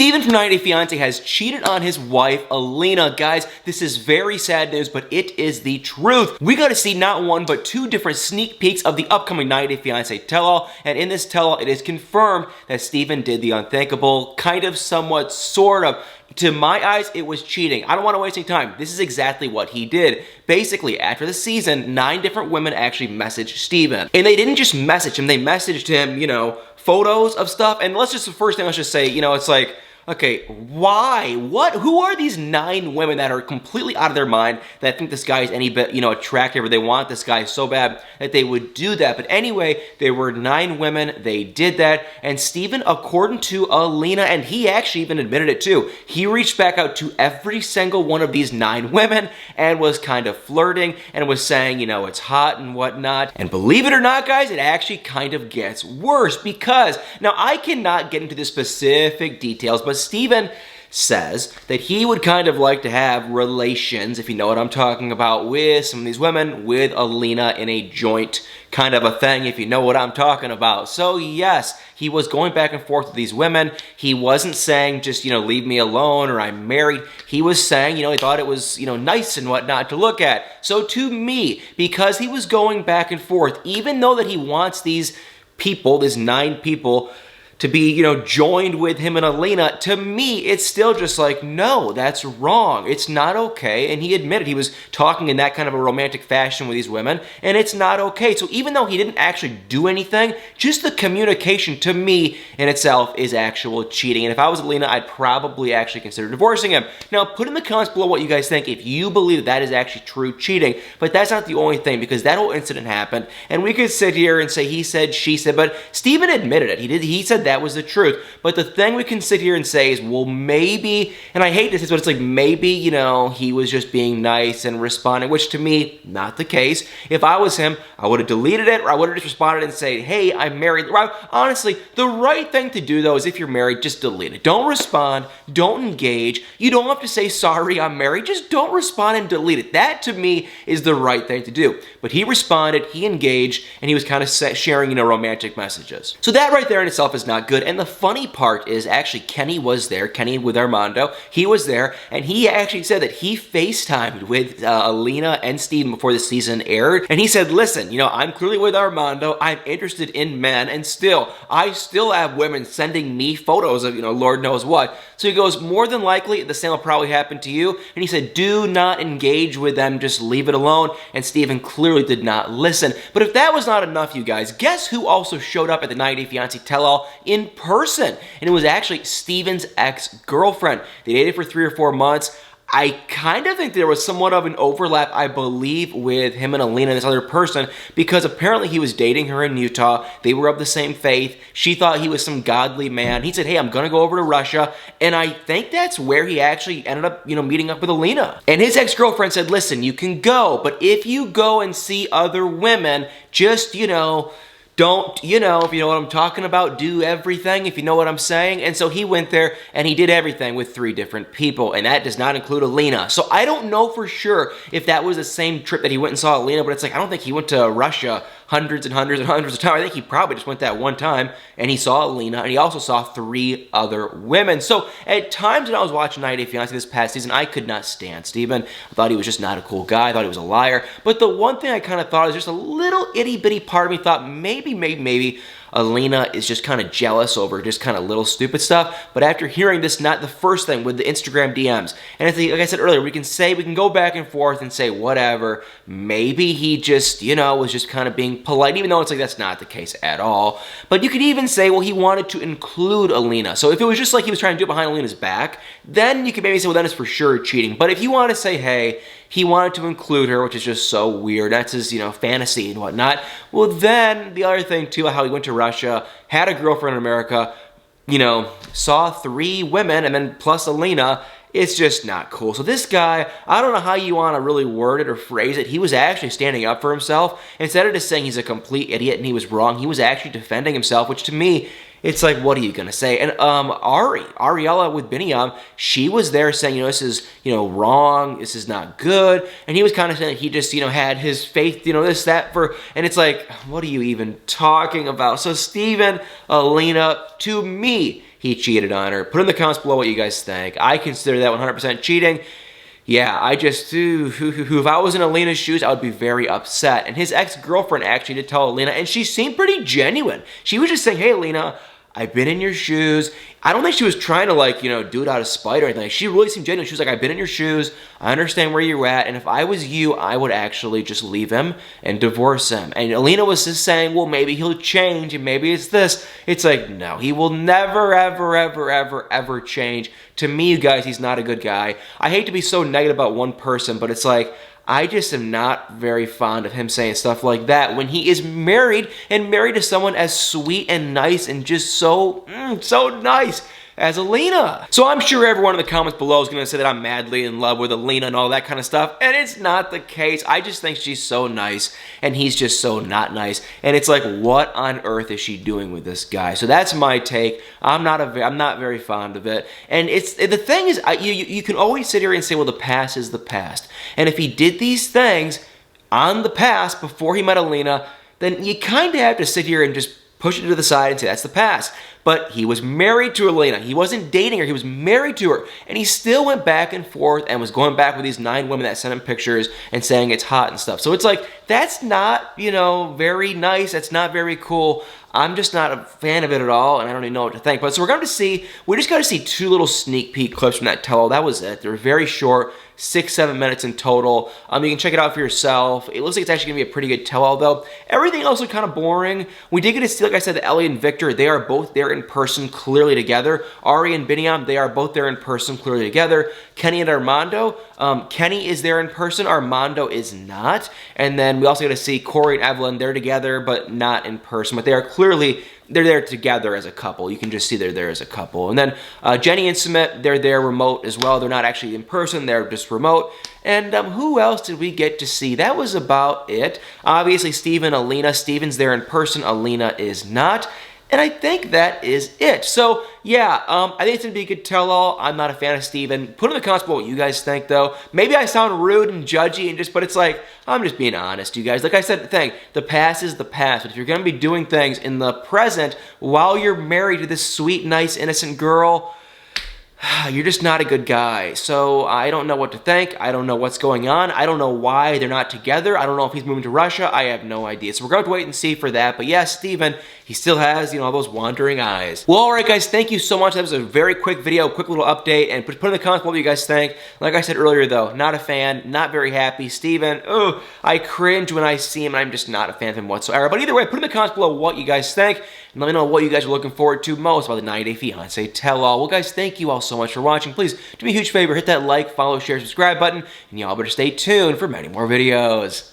Steven from 90 Day Fiance has cheated on his wife, Alina. Guys, this is very sad news, but it is the truth. We got to see not one, but two different sneak peeks of the upcoming 90 Day Fiance tell-all, and in this tell-all, it is confirmed that Steven did the unthinkable, kind of, somewhat, sort of. To my eyes, it was cheating. I don't want to waste any time. This is exactly what he did. Basically, after the season, 9 different women actually messaged Steven. And they didn't just message him, they messaged him, you know, photos of stuff. And let's just say, you know, it's like, okay, why? What? Who are these 9 women that are completely out of their mind that think this guy is any bit, you know, attractive, or they want this guy so bad that they would do that? But anyway, there were 9 women, they did that, and Steven, according to Alina, and he actually even admitted it too, he reached back out to every single one of these 9 women and was kind of flirting and was saying, you know, it's hot and whatnot. And believe it or not, guys, it actually kind of gets worse because, now I cannot get into the specific details, but Steven says that he would kind of like to have relations, if you know what I'm talking about, with some of these women, with Alina in a joint kind of a thing, if you know what I'm talking about. So yes, he was going back and forth with these women. He wasn't saying just, you know, leave me alone or I'm married. He was saying, you know, he thought it was, you know, nice and whatnot to look at. So to me, because he was going back and forth, even though that he wants these people, these 9 people, to be, you know, joined with him and Alina, to me, it's still just like, no, that's wrong. It's not okay. And he admitted he was talking in that kind of a romantic fashion with these women, and it's not okay. So even though he didn't actually do anything, just the communication to me in itself is actual cheating. And if I was Alina, I'd probably actually consider divorcing him. Now, put in the comments below what you guys think if you believe that is actually true cheating. But that's not the only thing, because that whole incident happened, and we could sit here and say he said, she said, but Steven admitted it. He said that was the truth. But the thing we can sit here and say is, well, maybe, and I hate this, but it's like, maybe, you know, he was just being nice and responding, which to me, not the case. If I was him, I would have deleted it, or I would have just responded and said, hey, I'm married. Honestly, the right thing to do, though, is if you're married, just delete it. Don't respond. Don't engage. You don't have to say, sorry, I'm married. Just don't respond and delete it. That, to me, is the right thing to do. But he responded, he engaged, and he was kind of sharing, you know, romantic messages. So that right there in itself is not good. And the funny part is, actually, Kenny was there. Kenny with Armando. He was there, and he actually said that he FaceTimed with Alina and Steven before the season aired. And he said, listen, you know, I'm clearly with Armando. I'm interested in men, and I still have women sending me photos of, you know, Lord knows what. So he goes, more than likely, the same will probably happen to you. And he said, do not engage with them. Just leave it alone. And Steven clearly did not listen. But if that was not enough, you guys, guess who also showed up at the 90 Day Fiance tell-all in person? And it was actually Steven's ex-girlfriend. They dated for 3 or 4 months. I kind of think there was somewhat of an overlap, I believe, with him and Alina, this other person, because apparently he was dating her in Utah. They were of the same faith. She thought he was some godly man. He said, hey, I'm going to go over to Russia. And I think that's where he actually ended up, you know, meeting up with Alina. And his ex-girlfriend said, listen, you can go, but if you go and see other women, just, you know, don't, you know, if you know what I'm talking about, do everything, if you know what I'm saying. And so he went there and he did everything with 3 different people, and that does not include Alina. So I don't know for sure if that was the same trip that he went and saw Alina, but it's like, I don't think he went to Russia hundreds and hundreds and hundreds of times. I think he probably just went that one time, and he saw Alina, and he also saw 3 other women. So at times when I was watching 90 Day Fiance this past season, I could not stand Steven. I thought he was just not a cool guy. I thought he was a liar. But the one thing I kind of thought is just a little itty-bitty part of me thought maybe Alina is just kind of jealous over just kind of little stupid stuff. But after hearing this, not the first thing with the Instagram DMs, and I think, like I said earlier, we can go back and forth and say whatever. Maybe he just, you know, was just kind of being polite, even though it's like that's not the case at all. But you could even say, well, he wanted to include Alina. So if it was just like he was trying to do it behind Alina's back, then you could maybe say, well, then it's for sure cheating. But if you want to say, hey, he wanted to include her, which is just so weird. That's his, you know, fantasy and whatnot. Well, then the other thing too, how he went to Russia, had a girlfriend in America, you know, saw 3 women, and then plus Alina. It's just not cool. So this guy, I don't know how you want to really word it or phrase it. He was actually standing up for himself. Instead of just saying he's a complete idiot and he was wrong, he was actually defending himself, which to me, it's like, what are you gonna say? And Ariella with Biniam, she was there saying, you know, this is, you know, wrong, this is not good. And he was kind of saying he just, you know, had his faith, you know, this, that, and it's like, what are you even talking about? So Steven, Alina, to me, he cheated on her. Put in the comments below what you guys think. I consider that 100% cheating. Yeah, I just, if I was in Alina's shoes, I would be very upset. And his ex-girlfriend actually did tell Alina, and she seemed pretty genuine. She was just saying, hey, Alina, I've been in your shoes. I don't think she was trying to, like, do it out of spite or anything. She really seemed genuine. She was like, I've been in your shoes. I understand where you're at. And if I was you, I would actually just leave him and divorce him. And Alina was just saying, well, maybe he'll change and maybe it's this. It's like, no, he will never, ever, ever, ever, ever change. To me, you guys, he's not a good guy. I hate to be so negative about one person, but it's like, I just am not very fond of him saying stuff like that when he is married and married to someone as sweet and nice and just so nice as Alina. So I'm sure everyone in the comments below is going to say that I'm madly in love with Alina and all that kind of stuff, and it's not the case. I just think she's so nice, and he's just so not nice, and it's like, what on earth is she doing with this guy? So that's my take. I'm not very fond of it, and the thing is, you can always sit here and say, well, the past is the past, and if he did these things on the past before he met Alina, then you kind of have to sit here and just push it to the side and say that's the past. But he was married to Alina. He wasn't dating her. He was married to her. And he still went back and forth and was going back with these 9 women that sent him pictures and saying it's hot and stuff. So it's like, that's not, very nice. That's not very cool. I'm just not a fan of it at all, and I don't even know what to think. But so we just got to see 2 little sneak peek clips from that tell-all. That was it. They were very short, 6-7 minutes in total. You can check it out for yourself. It looks like it's actually going to be a pretty good tell-all, though. Everything else looked kind of boring. We did get to see, like I said, that Ellie and Victor, they are both there in person, clearly together. Ari and Biniam, they are both there in person, clearly together. Kenny and Armando, Kenny is there in person, Armando is not. And then we also get to see Corey and Evelyn, they're together, but not in person. But they are clearly, they're there together as a couple. You can just see they're there as a couple. And then Jenny and Sumit, they're there remote as well. They're not actually in person, they're just remote. And who else did we get to see? That was about it. Obviously, Steven, Alina. Steven's there in person, Alina is not. And I think that is it. So, yeah, I think it's going to be a good tell-all. I'm not a fan of Steven. Put in the comments below what you guys think, though. Maybe I sound rude and judgy, but it's like, I'm just being honest, you guys. Like I said, the past is the past. But if you're going to be doing things in the present while you're married to this sweet, nice, innocent girl, you're just not a good guy. So I don't know what to think. I don't know what's going on. I don't know why they're not together. I don't know if he's moving to Russia. I have no idea. So we're going to wait and see for that. But yeah, Steven, he still has, all those wandering eyes. Well, all right, guys, thank you so much. That was a very quick video, quick little update. And put in the comments what you guys think. Like I said earlier, though, not a fan, not very happy. Steven, I cringe when I see him. I'm just not a fan of him whatsoever. But either way, put in the comments below what you guys think. And let me know what you guys are looking forward to most about the 90 Day Fiance tell-all. Well, guys, thank you all so much for watching. Please do me a huge favor, hit that like, follow, share, subscribe button, and y'all better stay tuned for many more videos.